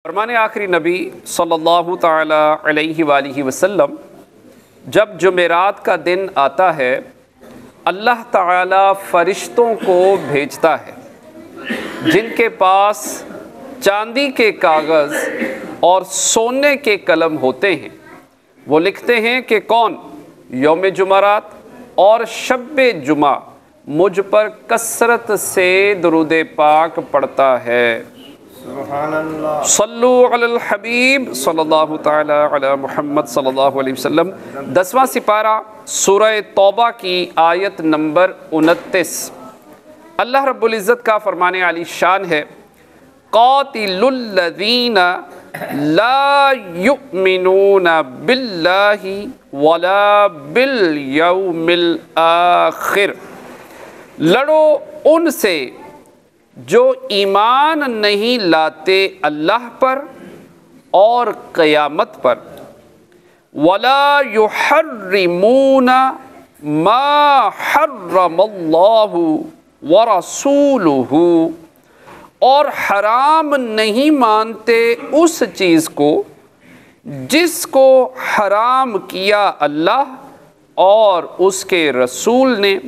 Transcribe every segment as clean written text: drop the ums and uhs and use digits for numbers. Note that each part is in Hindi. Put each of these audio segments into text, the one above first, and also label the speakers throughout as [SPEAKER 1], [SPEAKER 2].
[SPEAKER 1] फरमाने आखिरी नबी सल्लल्लाहु ताला अलैहि वसल्लम, जब जुमेरात का दिन आता है अल्लाह ताला फ़रिश्तों को भेजता है जिनके पास चांदी के कागज़ और सोने के कलम होते हैं। वो लिखते हैं कि कौन यौम जुमेरात और शब्बे जुमा मुझ पर कसरत से दुरूद पाक पढ़ता है। सल्लु अलल हबीब सल्लल्लाहु ताला अला मुहम्मद सल्लल्लाहु अलैहि वसल्लम। 10वां सिपारा सूरह तौबा की आयत नंबर 29। अल्लाह रब्बुल इज़्ज़त का फरमाने आली शान है, क़ातिलुल लज़ीना ला युमिनूना बिल्लाहि वला बिल यौमिल आखिर। लड़ो उनसे जो ईमान नहीं लाते अल्लाह पर और क़यामत पर। वला युहर्रिमूना मा हर्रमल्लाहु व रसूलुहु, और हराम नहीं मानते उस चीज़ को जिसको हराम किया अल्लाह और उसके रसूल ने।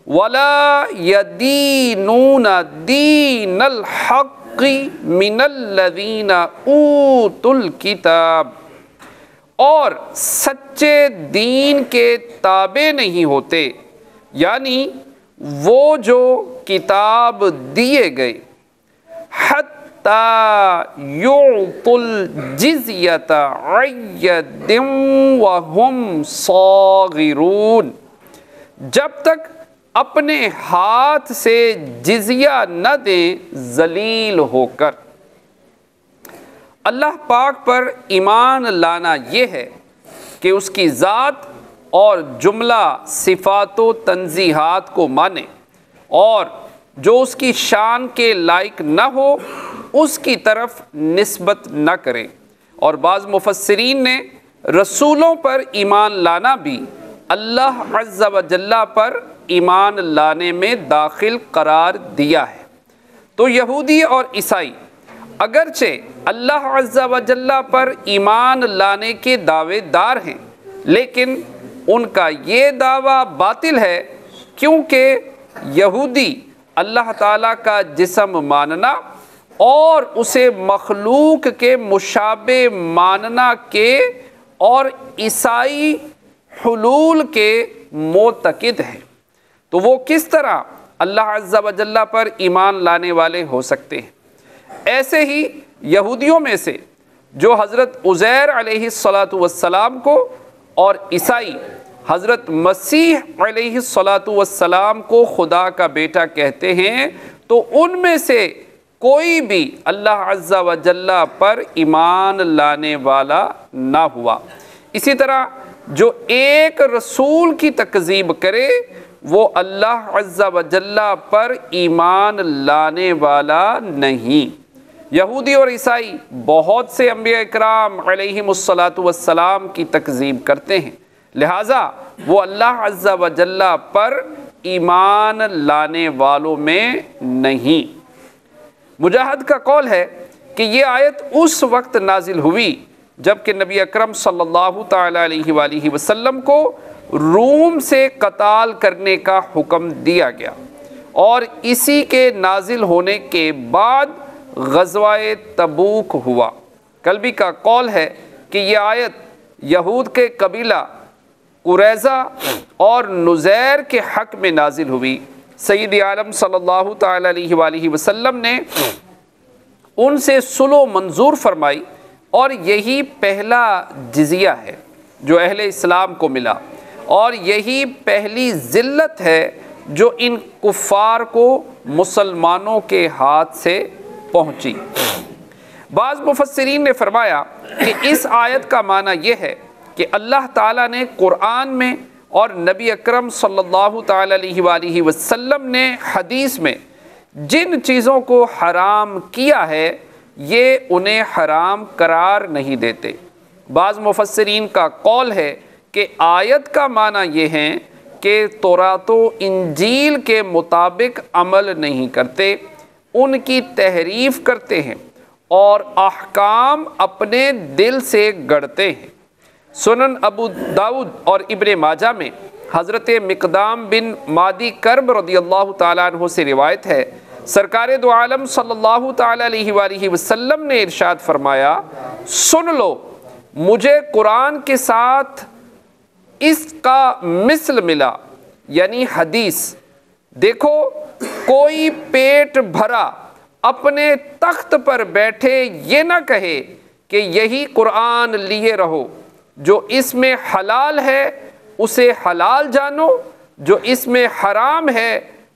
[SPEAKER 1] वला यदीनूना दीनल हक़्क़ि मिनल्लज़ीना ऊतुल किताब, और सच्चे दीन के ताबे नहीं होते, यानी वो जो किताब दिए गए। हत्ता युतुल जिज़यता अय्यदिम व हुम सागिरून, जब तक अपने हाथ से जिज़िया न दें ज़लील होकर। अल्लाह पाक पर ईमान लाना ये है कि उसकी ज़ात और जुमला सिफ़ातो तंज़ीहात को माने, और जो उसकी शान के लायक न हो उसकी तरफ निस्बत न करें। और बाज़ मुफस्सिरीन ने रसूलों पर ईमान लाना भी अल्लाह अज़्ज़ा व जल्ला पर ईमान लाने में दाखिल करार दिया है। तो यहूदी और ईसाई अगरचे अल्लाह अज़्ज़ा व जल्ला पर ईमान लाने के दावेदार हैं, लेकिन उनका ये दावा बातिल है, क्योंकि यहूदी अल्लाह ताला का जिस्म मानना और उसे मखलूक के मुशाबे मानना के, और ईसाई हुलूल के मोतकिद हैं। तो वो किस तरह अल्लाह अज़्ज़ा व जल्ला पर ईमान लाने वाले हो सकते हैं? ऐसे ही यहूदियों में से जो हज़रत उज़ैर अलैहिस्सलातु वस्सलाम को और ईसाई हज़रत मसीह अलैहिस्सलातु वस्सलाम को खुदा का बेटा कहते हैं, तो उनमें से कोई भी अल्लाह अज़्ज़ा व जल्ला पर ईमान लाने वाला ना हुआ। इसी तरह जो एक रसूल की तकज़ीब करे वो अल्लाह अज़्ज़ा व जल्ला पर ईमान लाने वाला नहीं। यहूदी और ईसाई बहुत से अंबिया इकराम अलैहिमुस्सलातु वस्सलाम की तकज़ीब करते हैं, लिहाजा वो अल्लाह अज़्ज़ा व जल्ला पर ईमान लाने वालों में नहीं। मुजाहिद का कौल है कि ये आयत उस वक्त नाजिल हुई जबकि नबी अकरम सल्लल्लाहु ताला अलैहि वसल्लम को रूम से कताल करने का हुक्म दिया गया, और इसी के नाजिल होने के बाद ग़ज़वाए तबूक हुआ। कल्बी का कौल है कि यह आयत यहूद के कबीला कुरैज़ा और नुज़ैर के हक़ में नाजिल हुई। सय्यद आलम सल्लल्लाहु ताला अलैहि वसल्लम ने उनसे सुलह मंजूर फरमाई, और यही पहला जिज़िया है जो अहले इस्लाम को मिला, और यही पहली ज़िल्लत है जो इन कुफ़ार को मुसलमानों के हाथ से पहुँची। बाज़ मुफस्सिरीन ने फरमाया कि इस आयत का माना यह है कि अल्लाह ताला ने कुरान में और नबी अकरम सल्लल्लाहु ताला अलैहि वसल्लम ने हदीस में जिन चीज़ों को हराम किया है ये उन्हें हराम करार नहीं देते। बाज़ मुफस्सिरीन का कौल है कि आयत का माना ये है कि तौरातो इंजील के मुताबिक अमल नहीं करते, उनकी तहरीफ करते हैं और अहकाम अपने दिल से गढ़ते हैं। सुनन अबू दाऊद और इब्ने माजा में हज़रत मिक़दाम बिन मादी कर्ब रज़ियल्लाहु ताला अन्हु से रिवायत है, सरकार दो आलम सल्लल्लाहु ताला अलैहि वसल्लम ने इरशाद फरमाया, सुन लो, मुझे कुरान के साथ इसका मिसल मिला, यानी हदीस। देखो, कोई पेट भरा अपने तख्त पर बैठे ये ना कहे कि यही कुरान लिए रहो, जो इसमें हलाल है उसे हलाल जानो, जो इसमें हराम है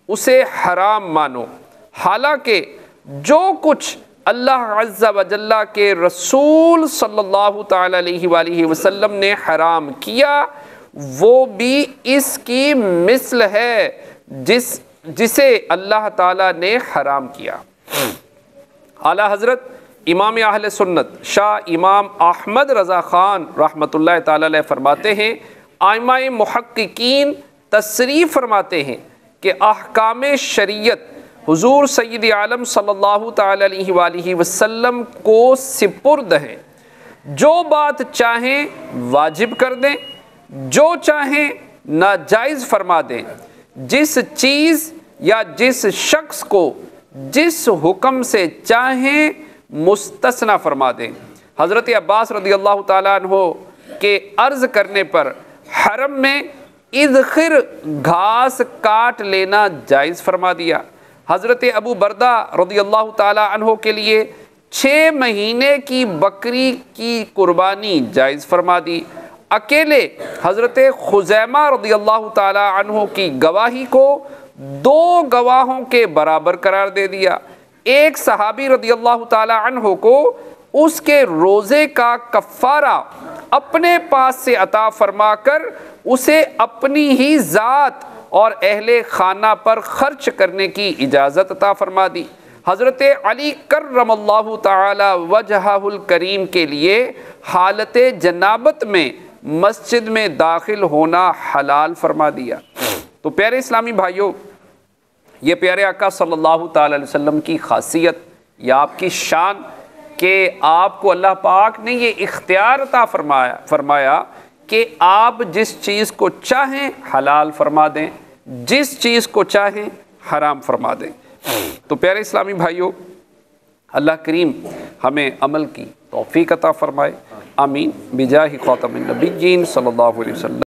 [SPEAKER 1] उसे हराम मानो। हालांकि जो कुछ अल्लाह अज़्ज़ा व जल्ला के रसूल सल्लल्लाहु ताला अलैहि वसल्लम ने हराम किया वो भी इसकी मिसल है जिसे अल्लाह ताला ने हराम किया। आला हज़रत इमाम अहले सुन्नत शाह इमाम अहमद रज़ा ख़ान रहमतुल्लाह ताला अलैह फरमाते हैं, आइमाए मुहक्किकीन तसरीफ़ फरमाते हैं कि अहकाम शरीयत हुज़ूर सय्यद आलम सल्लल्लाहु ताला अलैहि वसल्लम को सिपुर्द हैं। जो बात चाहें वाजिब कर दें, जो चाहें नाजायज़ फरमा दें, जिस चीज़ या जिस शख्स को जिस हुक्म से चाहें मुस्तस्ना फरमा दें। हज़रत अब्बास रज़ियल्लाहु ताला अन्हु के अर्ज़ करने पर हरम में इज़खिर घास काट लेना जायज़ फरमा दिया। हज़रत अबू बरदा रज़ियल्लाहु ताला अन्हु के लिए 6 महीने की बकरी की कुर्बानी जायज़ फरमा दी। अकेले हज़रत खुज़ैमा रज़ियल्लाहु ताला अन्हु की गवाही को 2 गवाहों के बराबर करार दे दिया। एक सहाबी रज़ियल्लाहु ताला अन्हु को उसके रोज़े का कफ़ारा अपने पास से अता फरमाकर उसे अपनी ही ज़ात और अहले खाना पर खर्च करने की इजाज़त अता फरमा दी। हज़रत अली कर्रमल्लाहु ताला वजहुल करीम के लिए हालत जनाबत में मस्जिद में दाखिल होना हलाल फरमा दिया। तो प्यारे इस्लामी भाइयों, ये प्यारे आका सल्लल्लाहु ताला अलैहि वसल्लम की खासियत या आपकी शान कि आपको अल्लाह पाक ने ये इख्तियार अता फरमाया कि आप जिस चीज़ को चाहें हलाल फरमा दें, जिस चीज़ को चाहें हराम फरमा दें। तो प्यारे इस्लामी भाइयों, अल्लाह करीम हमें अमल की तौफीक अता फरमाए। आमीन बिजाहि खातमिन नबिय्यीन सल्लल्लाहु अलैहि वसल्लम।